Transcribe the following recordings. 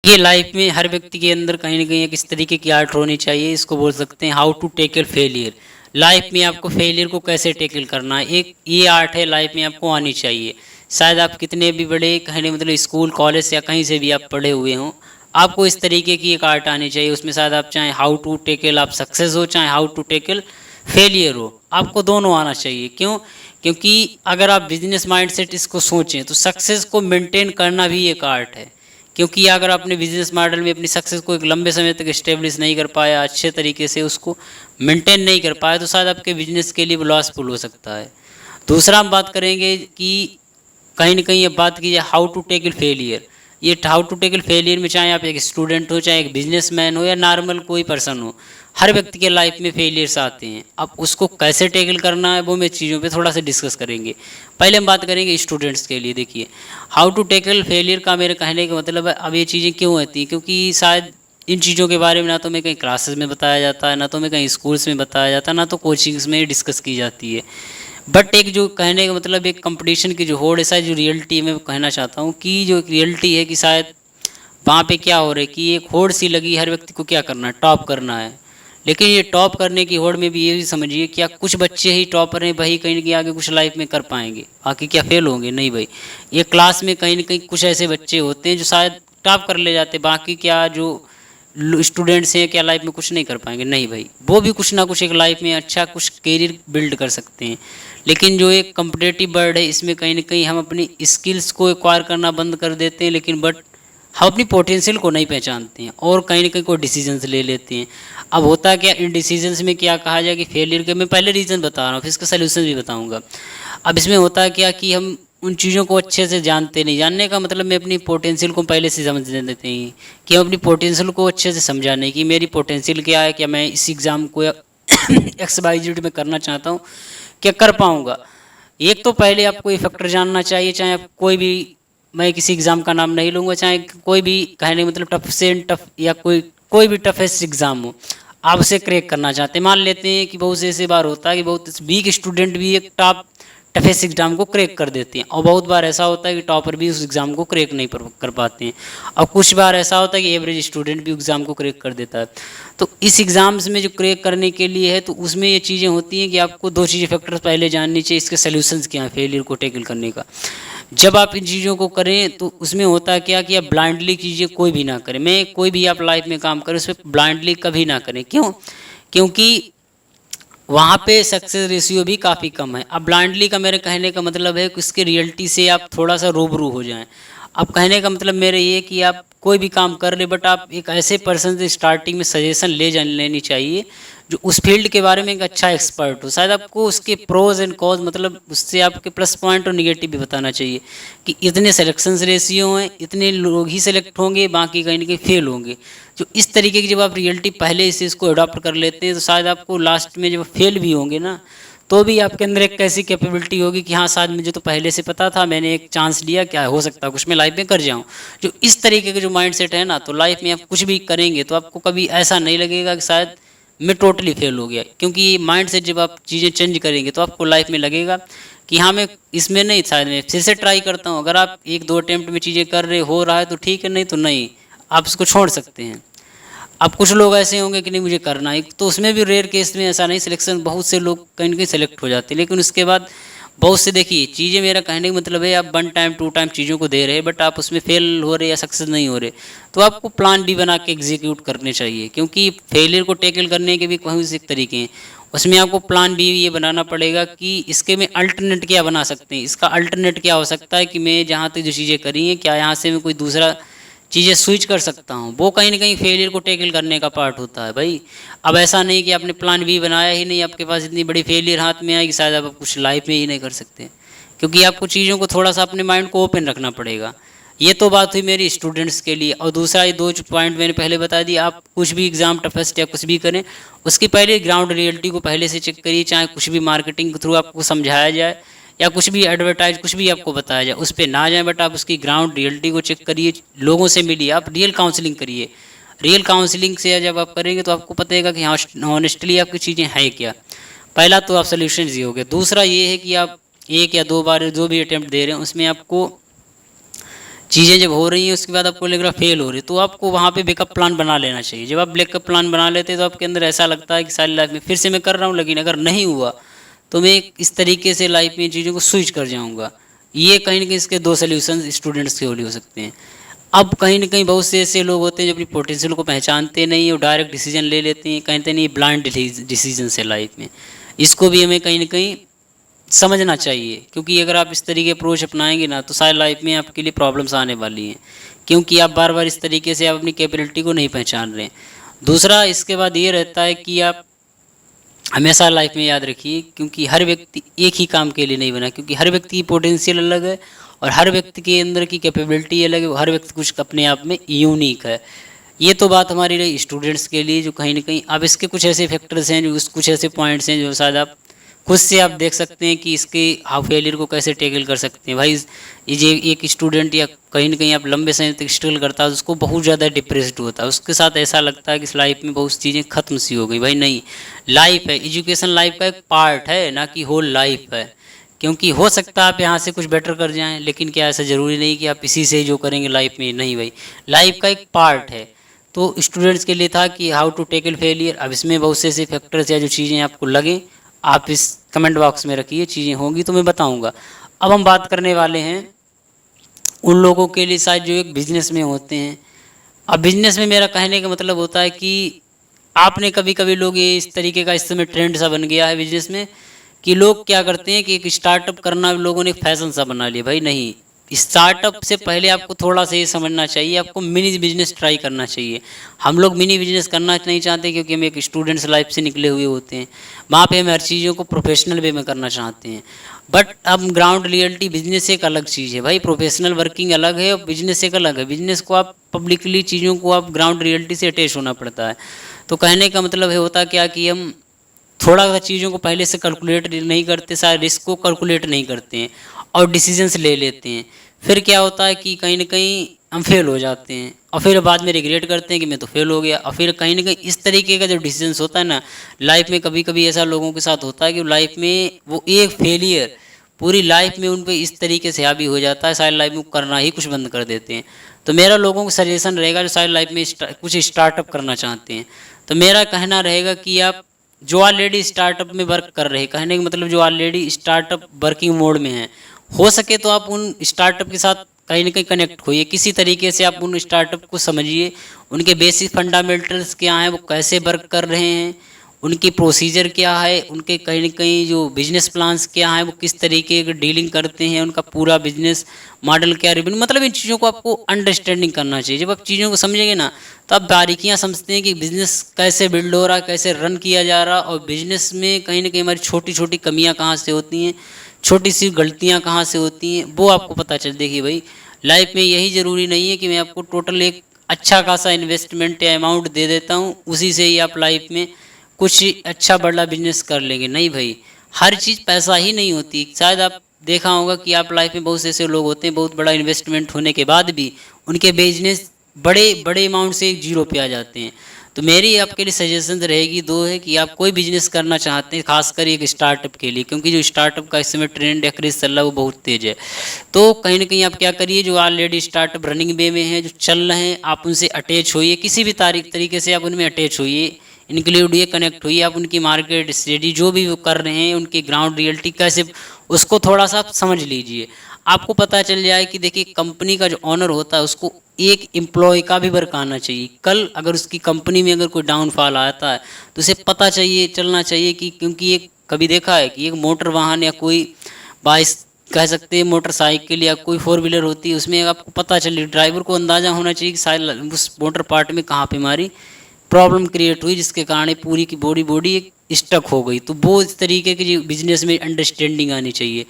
ये लाइफ में हर व्यक्ति के अंदर कहीं न कहीं एक इस तरीके की आर्ट होनी चाहिए, इसको बोल सकते हैं how to tackle failure. Life में आपको फेलियर को कैसे टैकल करना है, एक ये आर्ट है लाइफ में आपको आनी चाहिए। शायद आप कितने भी बड़े कहीं मतलब स्कूल, कॉलेज या कहीं से भी आप पढ़े हुए हों, आपको इस तरीके की एक आर्ट आनी चाहिए। उसमें शायद आप चाहें हाउ टू टैकल आप सक्सेस हो, चाहे हाउ टू टैकल फेलियर हो, आपको दोनों आना चाहिए। क्यों? क्योंकि अगर आप बिज़नेस माइंडसेट इसको सोचें, तो सक्सेस को मेंटेन करना भी एक आर्ट है। क्योंकि अगर अपने बिजनेस मॉडल में अपनी सक्सेस को एक लंबे समय तक इस्टेब्लिश नहीं कर पाया, अच्छे तरीके से उसको मेंटेन नहीं कर पाया, तो शायद आपके बिजनेस के लिए लॉसफुल हो सकता है। दूसरा हम बात करेंगे कि कहीं न कहीं ये बात की जाए हाउ टू टैकल फेलियर। ये हाउ टू टैकल फेलियर में चाहे आप एक स्टूडेंट हो, चाहे एक बिजनेसमैन हो या नॉर्मल कोई पर्सन हो, हर व्यक्ति के लाइफ में फेलियर्स आते हैं। अब उसको कैसे टैकल करना है वो मैं चीज़ों पे थोड़ा सा डिस्कस करेंगे। पहले हम बात करेंगे स्टूडेंट्स के लिए। देखिए, हाउ टू टैकल फेलियर का मेरे कहने का मतलब है, अब ये चीज़ें क्यों होती हैं, क्योंकि शायद इन चीज़ों के बारे में ना तो मैं कहीं क्लासेस में बताया जाता है, ना तो मैं कहीं स्कूल्स में बताया जाता है, ना तो कोचिंग्स में डिस्कस की जाती है। बट एक जो कहने का मतलब एक कंपटीशन की जो होड़ है, शायद जो रियलिटी में कहना चाहता हूँ कि जो एक रियलिटी है कि शायद वहाँ पे क्या हो रहा है कि एक होड़ सी लगी, हर व्यक्ति को क्या करना है, टॉप करना है। लेकिन ये टॉप करने की होड़ में भी ये भी समझिए क्या कुछ बच्चे ही टॉपर हैं, वही कहीं न कहीं आगे कुछ लाइफ में कर पाएंगे, बाकी क्या फेल होंगे? नहीं भाई। ये क्लास में कहीं न कहीं कुछ ऐसे बच्चे होते हैं जो शायद टॉप कर ले जाते, बाकी क्या जो स्टूडेंट्स हैं क्या लाइफ में कुछ नहीं कर पाएंगे? नहीं भाई, वो भी कुछ ना कुछ एक लाइफ में अच्छा कुछ करियर बिल्ड कर सकते हैं। लेकिन जो एक कम्पिटेटिव वर्ल्ड है, इसमें कहीं न कहीं हम अपनी स्किल्स को एक्वायर करना बंद कर देते हैं, लेकिन बट हम अपनी पोटेंशियल को नहीं पहचानते हैं और कहीं न कहीं कोई डिसीजंस ले लेते हैं। अब होता क्या इन डिसीजंस में क्या कहा जाए कि फेलियर के मैं पहले रीज़न बता रहा हूँ, फिर इसका सॉल्यूशन भी बताऊँगा। अब इसमें होता क्या कि हम उन चीज़ों को अच्छे से जानते नहीं। जानने का मतलब मैं अपनी पोटेंशियल को पहले से समझ लेते हैं कि हम अपनी पोटेंशियल को अच्छे से समझा नहीं कि मेरी पोटेंशियल क्या है, क्या मैं इस एग्ज़ाम को एक्स वाई जेड में करना चाहता हूँ, क्या कर पाऊँगा। एक तो पहले आपको ये फैक्टर जानना चाहिए, चाहे आप कोई भी, मैं किसी एग्ज़ाम का नाम नहीं लूँगा, चाहे कोई भी कहने का मतलब टफ से टफ या कोई कोई भी टफेस्ट एग्ज़ाम हो, आप उसे क्रैक करना चाहते हैं। मान लेते हैं कि बहुत से ऐसे बार होता है कि बहुत वीक स्टूडेंट भी एक टॉप टफेस्ट एग्ज़ाम को क्रैक कर देते हैं, और बहुत बार ऐसा होता है कि टॉपर भी उस एग्ज़ाम को क्रैक नहीं कर पाते हैं, और कुछ बार ऐसा होता है कि एवरेज स्टूडेंट भी एग्ज़ाम को क्रैक कर देता है। तो इस एग्ज़ाम्स में जो क्रैक करने के लिए है, तो उसमें ये चीज़ें होती हैं कि आपको दो चीज़ें फैक्टर्स पहले जाननी चाहिए, इसके सॉल्यूशंस क्या हैं फेलियर को टैकल करने का। जब आप इन चीज़ों को करें तो उसमें होता क्या कि आप ब्लाइंडली चीज़ें कोई भी ना करें। मैं कोई भी आप लाइफ में काम करें, उस पर ब्लाइंडली कभी ना करें। क्यों? क्योंकि वहाँ पे सक्सेस रेशियो भी काफ़ी कम है। अब ब्लाइंडली का मेरे कहने का मतलब है कि उसके रियलिटी से आप थोड़ा सा रूबरू हो जाएं। अब कहने का मतलब मेरा ये कि आप कोई भी काम कर रहे, बट आप एक ऐसे पर्सन से स्टार्टिंग में सजेशन लेनी चाहिए जो उस फील्ड के बारे में एक अच्छा एक्सपर्ट हो। शायद आपको उसके प्रोज एंड कॉज मतलब उससे आपके प्लस पॉइंट और निगेटिव भी बताना चाहिए कि इतने सिलेक्शन रेशियो हैं, इतने लोग ही सिलेक्ट होंगे, बाकी कहीं ना कहीं फेल होंगे। जो इस तरीके की जब आप रियलिटी पहले से इसको अडॉप्ट कर लेते हैं, तो शायद आपको लास्ट में जब फेल भी होंगे ना, तो भी आपके अंदर एक कैसी कैपेबिलिटी होगी कि हाँ शायद मुझे तो पहले से पता था, मैंने एक चांस लिया, क्या हो सकता है कुछ मैं लाइफ में कर जाऊँ। जो इस तरीके के जो माइंड सेट है ना, तो लाइफ में आप कुछ भी करेंगे तो आपको कभी ऐसा नहीं लगेगा कि शायद मैं टोटली फेल हो गया। क्योंकि ये माइंड सेट जब आप चीज़ें चेंज करेंगे तो आपको लाइफ में लगेगा कि हाँ मैं इसमें नहीं, शायद मैं फिर से ट्राई करता हूँ। अगर आप एक दो अटेम्प्ट में चीज़ें कर रहे हो रहा है तो ठीक है, नहीं तो नहीं, आप इसको छोड़ सकते हैं। अब कुछ लोग ऐसे होंगे कि नहीं मुझे करना है, तो उसमें भी रेयर केस में ऐसा नहीं, सिलेक्शन बहुत से लोग कहीं ना कहीं सेलेक्ट हो जाते हैं, लेकिन उसके बाद बहुत से देखिए चीज़ें, मेरा कहने का मतलब है आप 1 टाइम 2 टाइम चीज़ों को दे रहे हैं, बट आप उसमें फेल हो रहे या सक्सेस नहीं हो रहे, तो आपको प्लान बी बना के एग्जीक्यूट करने चाहिए। क्योंकि फेलियर को टैकल करने के भी कहीं से तरीके हैं, उसमें आपको प्लान बी ये बनाना पड़ेगा कि इसके में अल्टरनेट क्या बना सकते हैं। इसका अल्टरनेट क्या हो सकता है कि मैं जहाँ तक जो चीज़ें करी हैं, क्या यहाँ से मैं कोई दूसरा चीज़ें स्विच कर सकता हूँ। वो कहीं ना कहीं फेलियर को टैकल करने का पार्ट होता है भाई। अब ऐसा नहीं कि आपने प्लान बी बनाया ही नहीं, आपके पास इतनी बड़ी फेलियर हाथ में आएगी, शायद आप कुछ लाइफ में ही नहीं कर सकते। क्योंकि आपको चीज़ों को थोड़ा सा अपने माइंड को ओपन रखना पड़ेगा। ये तो बात हुई मेरी स्टूडेंट्स के लिए। और दूसरा ये दो पॉइंट मैंने पहले बता दिया, आप कुछ भी एग्जाम टफेस्ट या कुछ भी करें, उसकी पहले ग्राउंड रियलिटी को पहले से चेक करिए। चाहे कुछ भी मार्केटिंग के थ्रू आपको समझाया जाए या कुछ भी एडवर्टाइज कुछ भी आपको बताया जाए, उस पर ना जाए, बट आप उसकी ग्राउंड रियलिटी को चेक करिए, लोगों से मिलिए, आप रियल काउंसलिंग करिए। रियल काउंसलिंग से जब आप करेंगे तो आपको पता है कि हाँ ऑनेस्टली आपकी चीज़ें हैं क्या। पहला तो आप सोल्यूशन ये हो गया। दूसरा ये है कि आप एक या दो बार जो भी अटैम्प्ट दे रहे हैं उसमें आपको चीज़ें जब हो रही हैं उसके बाद आपको लग रहा फेल हो रही है, तो आपको वहाँ पे बैकअप प्लान बना लेना चाहिए। जब आप बैकअप प्लान बना लेते हैं तो आपके अंदर ऐसा लगता है कि सारी लाइफ में फिर से मैं कर रहा हूँ, लेकिन अगर नहीं हुआ तो मैं इस तरीके से लाइफ में चीज़ों को स्विच कर जाऊँगा। ये कहीं ना कहीं इसके दो सोल्यूशन स्टूडेंट्स के हो सकते हैं। अब कहीं ना कहीं बहुत से ऐसे लोग होते हैं जो अपनी पोटेंशियल को पहचानते नहीं और डायरेक्ट डिसीजन ले लेते हैं, कहते नहीं ब्लाइंड डिसीजन से लाइफ में। इसको भी हमें कहीं ना कहीं समझना चाहिए, क्योंकि अगर आप इस तरीके अप्रोच अपनाएंगे ना तो सारी लाइफ में आपके लिए प्रॉब्लम्स आने वाली हैं, क्योंकि आप बार बार इस तरीके से आप अपनी कैपेबिलिटी को नहीं पहचान रहे हैं। दूसरा इसके बाद ये रहता है कि आप हमेशा लाइफ में याद रखिए, क्योंकि हर व्यक्ति एक ही काम के लिए नहीं बना, क्योंकि हर व्यक्ति की पोटेंशियल अलग है और हर व्यक्ति के अंदर की कैपेबिलिटी अलग है, हर व्यक्ति कुछ अपने आप में यूनिक है। ये तो बात हमारी रही स्टूडेंट्स के लिए, जो कहीं ना कहीं अब इसके कुछ ऐसे फैक्टर्स हैं, जो कुछ ऐसे पॉइंट्स हैं जो शायद आप खुद से आप देख सकते हैं कि इसके हाउ फेलियर को कैसे टैकल कर सकते हैं। भाई ये एक स्टूडेंट या कहीं ना कहीं आप लंबे समय तक स्ट्रगल करता है, उसको बहुत ज़्यादा डिप्रेस्ड होता है, उसके साथ ऐसा लगता है कि इस लाइफ में बहुत चीज़ें खत्म सी हो गई। भाई नहीं, लाइफ है, एजुकेशन लाइफ का एक पार्ट है, ना कि होल लाइफ है। क्योंकि हो सकता है आप यहाँ से कुछ बेटर कर जाएं, लेकिन क्या ऐसा ज़रूरी नहीं कि आप इसी से जो करेंगे लाइफ में, नहीं भाई, लाइफ का एक पार्ट है। तो स्टूडेंट्स के लिए था कि हाउ टू टैकल फेलियर। अब इसमें बहुत से ऐसे फैक्टर्स या जो चीज़ें आपको लगें, आप इस कमेंट बॉक्स में रखिए, चीज़ें होंगी तो मैं बताऊंगा। अब हम बात करने वाले हैं उन लोगों के लिए शायद जो एक बिजनेस में होते हैं। अब बिजनेस में मेरा कहने का मतलब होता है कि आपने कभी कभी लोग ये इस तरीके का इस समय ट्रेंड सा बन गया है बिजनेस में कि लोग क्या करते हैं कि एक स्टार्टअप करना लोगों ने एक फैशन सा बना लिया। भाई नहीं, स्टार्टअप से पहले आपको थोड़ा सा ये समझना चाहिए, आपको मिनी बिजनेस ट्राई करना चाहिए। हम लोग मिनी बिजनेस करना नहीं चाहते, क्योंकि हम एक स्टूडेंट्स लाइफ से निकले हुए होते हैं, वहाँ पे हम हर चीज़ों को प्रोफेशनल वे में करना चाहते हैं। बट अब ग्राउंड रियलिटी, बिजनेस एक अलग चीज़ है भाई, प्रोफेशनल वर्किंग अलग है और बिजनेस एक अलग है। बिजनेस को आप पब्लिकली चीज़ों को आप ग्राउंड रियलिटी से अटैच होना पड़ता है। तो कहने का मतलब है होता क्या कि हम थोड़ा सा चीज़ों को पहले से कैलकुलेट नहीं करते, सारे रिस्क को कैलकुलेट नहीं करते हैं और डिसीजंस ले लेते हैं। फिर क्या होता है कि कहीं ना कहीं हम फेल हो जाते हैं और फिर बाद में रिग्रेट करते हैं कि मैं तो फेल हो गया। और फिर कहीं ना कहीं इस तरीके का जो डिसीजंस होता है ना लाइफ में, कभी कभी ऐसा लोगों के साथ होता है कि लाइफ में वो एक फेलियर पूरी लाइफ में उन पर इस तरीके से हावी हो जाता है, सारी लाइफ में करना ही कुछ बंद कर देते हैं। तो मेरा लोगों को सजेशन रहेगा जो सारी लाइफ में कुछ स्टार्टअप करना चाहते हैं, तो मेरा कहना रहेगा कि आप जो ऑलरेडी स्टार्टअप में वर्क कर रहे हैं, कहने का मतलब जो ऑलरेडी स्टार्टअप वर्किंग मोड में है, हो सके तो आप उन स्टार्टअप के साथ कहीं ना कहीं कनेक्ट होइए, किसी तरीके से आप उन स्टार्टअप को समझिए, उनके बेसिक फंडामेंटल्स क्या हैं, वो कैसे वर्क कर रहे हैं, उनकी प्रोसीजर क्या है, उनके कहीं ना कहीं जो बिजनेस प्लान्स क्या हैं, वो किस तरीके की डीलिंग करते हैं, उनका पूरा बिजनेस मॉडल क्या रेवेन्यू, मतलब इन चीज़ों को आपको अंडरस्टैंडिंग करना चाहिए। जब आप चीज़ों को समझेंगे ना तो आप बारीकियाँ समझते हैं कि बिज़नेस कैसे बिल्ड हो रहा है, कैसे रन किया जा रहा, और बिजनेस में कहीं ना कहीं हमारी छोटी छोटी कमियाँ कहाँ से होती हैं, छोटी सी गलतियाँ कहाँ से होती हैं, वो आपको पता चल। देखिए भाई, लाइफ में यही ज़रूरी नहीं है कि मैं आपको टोटल एक अच्छा खासा इन्वेस्टमेंट या अमाउंट दे देता हूँ, उसी से ही आप लाइफ में कुछ अच्छा बड़ा बिजनेस कर लेंगे। नहीं भाई, हर चीज़ पैसा ही नहीं होती। शायद आप देखा होगा कि आप लाइफ में बहुत से ऐसे लोग होते हैं, बहुत बड़ा इन्वेस्टमेंट होने के बाद भी उनके बिजनेस बड़े बड़े अमाउंट से जीरो पे आ जाते हैं। तो मेरी आपके लिए सजेशन रहेगी दो है कि आप कोई बिजनेस करना चाहते हैं, खासकर एक स्टार्टअप के लिए, क्योंकि जो स्टार्टअप का इस समय ट्रेंड या क्रेज चल रहा है वो बहुत तेज़ है। तो कहीं ना कहीं आप क्या करिए, जो ऑलरेडी स्टार्टअप रनिंग वे में हैं, जो चल रहे हैं, आप उनसे अटैच होइए, किसी भी तरीके से आप उनमें अटैच होइए, इंक्लूड ये कनेक्ट हुई, आप उनकी मार्केट स्टडी जो भी वो कर रहे हैं, उनकी ग्राउंड रियलिटी कैसे, उसको थोड़ा सा आप समझ लीजिए। आपको पता चल जाए कि देखिए कंपनी का जो ऑनर होता है उसको एक एम्प्लॉय का भी वर्क आना चाहिए। कल अगर उसकी कंपनी में अगर कोई डाउनफॉल आता है तो उसे पता चाहिए, चलना चाहिए कि, क्योंकि एक कभी देखा है कि एक मोटर वाहन या कोई बाइस कह सकते हैं मोटरसाइकिल या कोई फोर व्हीलर होती है, उसमें आपको पता चले, ड्राइवर को अंदाज़ा होना चाहिए कि शायद उस मोटर पार्ट में कहाँ पे हमारी प्रॉब्लम क्रिएट हुई, जिसके कारण पूरी की बॉडी एक स्टक हो गई। तो वो इस तरीके की बिजनेस में अंडरस्टैंडिंग आनी चाहिए।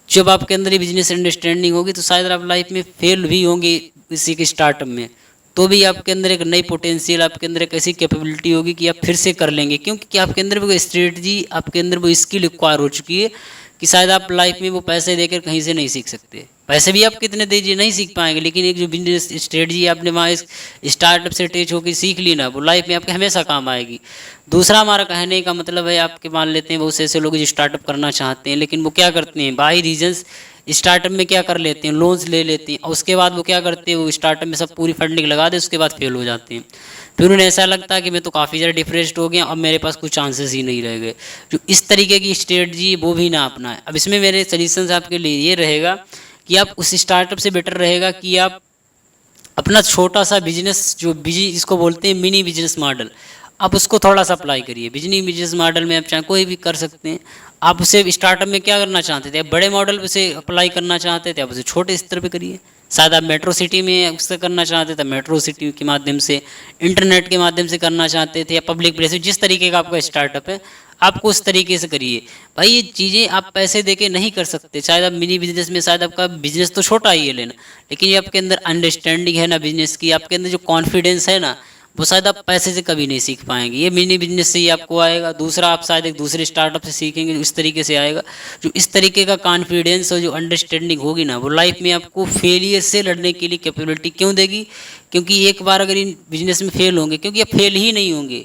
जब आपके अंदर ये बिजनेस अंडरस्टैंडिंग होगी तो शायद आप लाइफ में फेल भी होंगे इसी के स्टार्टअप में, तो भी आपके अंदर एक नई पोटेंशियल, आपके अंदर एक ऐसी कैपेबिलिटी होगी कि आप फिर से कर लेंगे, क्योंकि आपके अंदर वो स्ट्रेटजी, आपके अंदर वो स्किल एक्वायर हो चुकी है कि शायद आप लाइफ में वो पैसे देकर कहीं से नहीं सीख सकते। पैसे भी आप कितने दीजिए नहीं सीख पाएंगे, लेकिन एक जो बिजनेस स्ट्रेटजी आपने वहाँ इस स्टार्टअप से अटैच होकर सीख ली ना, वो लाइफ में आपके हमेशा काम आएगी। दूसरा हमारा कहने का मतलब है, आपके मान लेते हैं बहुत से ऐसे लोग जो स्टार्टअप करना चाहते हैं, लेकिन वो क्या करते हैं बाई रीजंस स्टार्टअप में क्या कर लेते हैं, लोन्स ले लेते हैं, और उसके बाद वो क्या करते हैं, वो स्टार्टअप में सब पूरी फंडिंग लगा दे, उसके बाद फेल हो जाते हैं। फिर उन्हें ऐसा लगता है कि मैं तो काफ़ी ज़्यादा डिप्रेस्ड हो गया, अब मेरे पास कुछ चांसेस ही नहीं रह गए। जो इस तरीके की स्ट्रेटजी वो भी ना अपनाएं। अब इसमें मेरे सजेशंस आपके लिए ये रहेगा कि आप उस स्टार्टअप से बेटर रहेगा कि आप अपना छोटा सा बिजनेस, जो जिसको बोलते हैं मिनी बिजनेस मॉडल, आप उसको थोड़ा सा अप्लाई करिए। बिजनेस मॉडल में आप चाहे कोई भी कर सकते हैं। आप उसे स्टार्टअप में क्या करना चाहते थे, आप बड़े मॉडल पे से अप्लाई करना चाहते थे, आप उसे छोटे स्तर पे करिए। शायद आप मेट्रो सिटी में उससे करना चाहते थे, मेट्रो सिटी के माध्यम से, इंटरनेट के माध्यम से करना चाहते थे, या पब्लिक प्लेस, जिस तरीके का आपका स्टार्टअप है आपको उस तरीके से करिए। भाई ये चीज़ें आप पैसे देके नहीं कर सकते। शायद आप मिनी बिजनेस में, शायद आपका बिजनेस तो छोटा ही है लेना, लेकिन ये आपके अंदर अंडरस्टैंडिंग है ना बिजनेस की, आपके अंदर जो कॉन्फिडेंस है ना, वो शायद आप पैसे से कभी नहीं सीख पाएंगे। ये मिनी बिजनेस से ही आपको आएगा। दूसरा आप शायद एक दूसरे स्टार्टअप से सीखेंगे, इस तरीके से आएगा। जो इस तरीके का कॉन्फिडेंस और जो अंडरस्टैंडिंग होगी ना, वो लाइफ में आपको फेलियर से लड़ने के लिए कैपेबिलिटी क्यों देगी, क्योंकि एक बार अगर इन बिजनेस में फेल होंगे, क्योंकि आप फेल ही नहीं होंगे।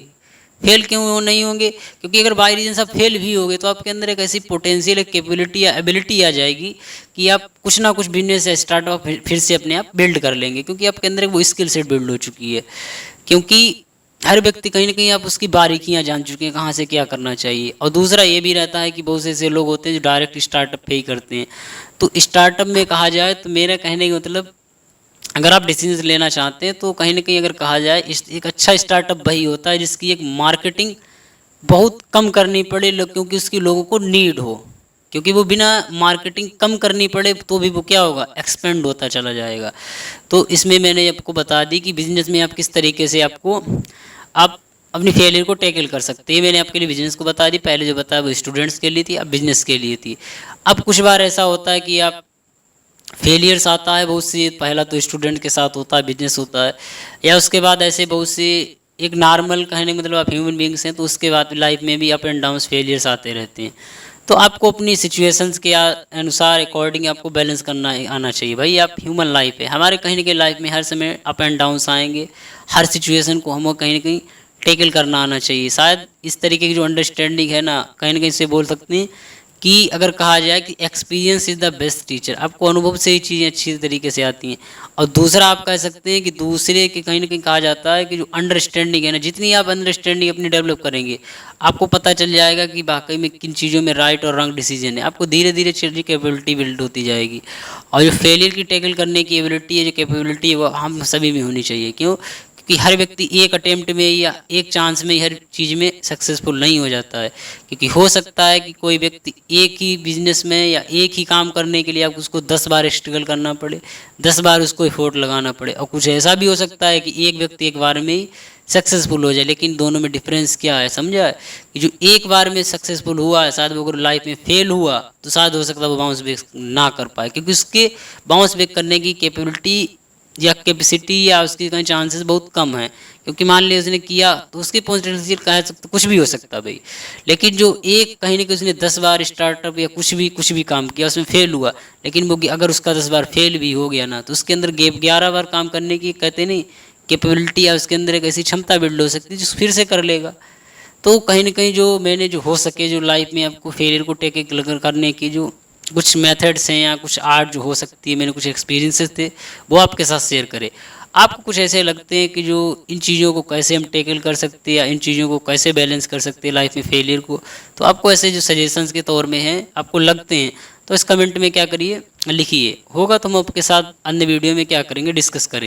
फेल क्यों नहीं होंगे, क्योंकि अगर बाई रीजन आप फेल भी होगे तो आपके अंदर एक ऐसी पोटेंशियल, एक कैपेबिलिटी या एबिलिटी आ जाएगी कि आप कुछ ना कुछ बिजनेस या स्टार्टअप फिर से अपने आप बिल्ड कर लेंगे, क्योंकि आपके अंदर वो स्किल सेट बिल्ड हो चुकी है। क्योंकि हर व्यक्ति कहीं ना कहीं आप उसकी बारीकियां जान चुके हैं, कहाँ से क्या करना चाहिए। और दूसरा ये भी रहता है कि बहुत से ऐसे लोग होते हैं जो डायरेक्ट स्टार्टअप पे ही करते हैं। तो स्टार्टअप में कहा जाए तो मेरा कहने का मतलब, अगर आप डिसीजन लेना चाहते हैं तो कहीं ना कहीं अगर कहा जाए, एक अच्छा स्टार्टअप वही होता है जिसकी एक मार्केटिंग बहुत कम करनी पड़े, क्योंकि उसकी लोगों को नीड हो। क्योंकि वो बिना मार्केटिंग कम करनी पड़े तो भी वो क्या होगा, एक्सपेंड होता चला जाएगा। तो इसमें मैंने आपको बता दी कि बिजनेस में आप किस तरीके से आप अपनी फेलियर को टैकल कर सकते हैं। मैंने आपके लिए बिजनेस को बता दी, पहले जो बताया वो स्टूडेंट्स के लिए थी, अब बिजनेस के लिए थी। अब कुछ बार ऐसा होता है कि आप फेलियर्स आता है बहुत सी, पहला तो स्टूडेंट के साथ होता है, बिजनेस होता है, या उसके बाद ऐसे बहुत सी, एक नॉर्मल कहने का मतलब आप ह्यूमन बींग्स हैं, तो उसके बाद लाइफ में भी अप एंड डाउन्स फेलियर्स आते रहते हैं। तो आपको अपनी सिचुएशंस के अनुसार अकॉर्डिंग आपको बैलेंस करना आना चाहिए। भाई आप ह्यूमन लाइफ है हमारे, कहीं ना कहीं लाइफ में हर समय अप एंड डाउन्स आएंगे। हर सिचुएशन को हमें कहीं ना कहीं टैकल करना आना चाहिए। शायद इस तरीके की जो अंडरस्टैंडिंग है ना, कहीं ना कहीं से बोल सकते हैं कि अगर कहा जाए कि experience is the best teacher, आपको अनुभव से ही चीज़ें अच्छी तरीके से आती हैं। और दूसरा आप कह सकते हैं कि दूसरे के कहीं ना कहीं कहा जाता है कि जो अंडरस्टैंडिंग है ना, जितनी आप अंडरस्टैंडिंग अपनी डेवलप करेंगे, आपको पता चल जाएगा कि वाकई में किन चीज़ों में राइट और रॉन्ग डिसीजन है। आपको धीरे धीरे चीज़ की एबिलिटी बिल्ड होती जाएगी। और जो फेलियर की टैकल करने की एबिलिटी है, जो कैपेबिलिटी है, वो हम सभी में होनी चाहिए। क्यों? कि हर व्यक्ति एक अटेम्प्ट में या एक चांस में हर चीज़ में सक्सेसफुल नहीं हो जाता है। क्योंकि हो सकता है कि कोई व्यक्ति एक ही बिजनेस में या एक ही काम करने के लिए आप उसको 10 बार स्ट्रगल करना पड़े, 10 बार उसको एफोर्ट लगाना पड़े। और कुछ ऐसा भी हो सकता है कि एक व्यक्ति एक बार में ही सक्सेसफुल हो जाए। लेकिन दोनों में डिफरेंस क्या है, समझा है? कि जो एक बार में सक्सेसफुल हुआ है, शायद वो अगर लाइफ में फेल हुआ तो शायद हो सकता है वो बाउंस बैक ना कर पाए, क्योंकि उसके बाउंस बैक करने की कैपेबिलिटी या कैपेसिटी या उसकी कहीं चांसेस बहुत कम है। क्योंकि मान लिया उसने किया तो उसकी पोटेंशियल कह सकते कुछ भी हो सकता है भाई। लेकिन जो एक कहीं ना कहीं उसने 10 बार स्टार्टअप या कुछ भी काम किया, उसमें फेल हुआ, लेकिन वो अगर उसका 10 बार फेल भी हो गया ना, तो उसके अंदर 11 बार काम करने की कहते नहीं कैपेबिलिटी या उसके अंदर एक ऐसी क्षमता बिल्ड हो सकती है जो फिर से कर लेगा। तो कहीं ना कहीं जो मैंने जो हो सके, जो लाइफ में आपको फेलियर को टेकल करने की जो कुछ मेथड्स हैं या कुछ आर्ट जो हो सकती है, मैंने कुछ एक्सपीरियंसेस थे वो आपके साथ शेयर करें। आपको कुछ ऐसे लगते हैं कि जो इन चीज़ों को कैसे हम टैकल कर सकते हैं या इन चीज़ों को कैसे बैलेंस कर सकते हैं लाइफ में फेलियर को, तो आपको ऐसे जो सजेशंस के तौर में हैं आपको लगते हैं, तो इस कमेंट में क्या करिए, लिखिए। होगा तो हम आपके साथ अन्य वीडियो में क्या करेंगे, डिस्कस करेंगे।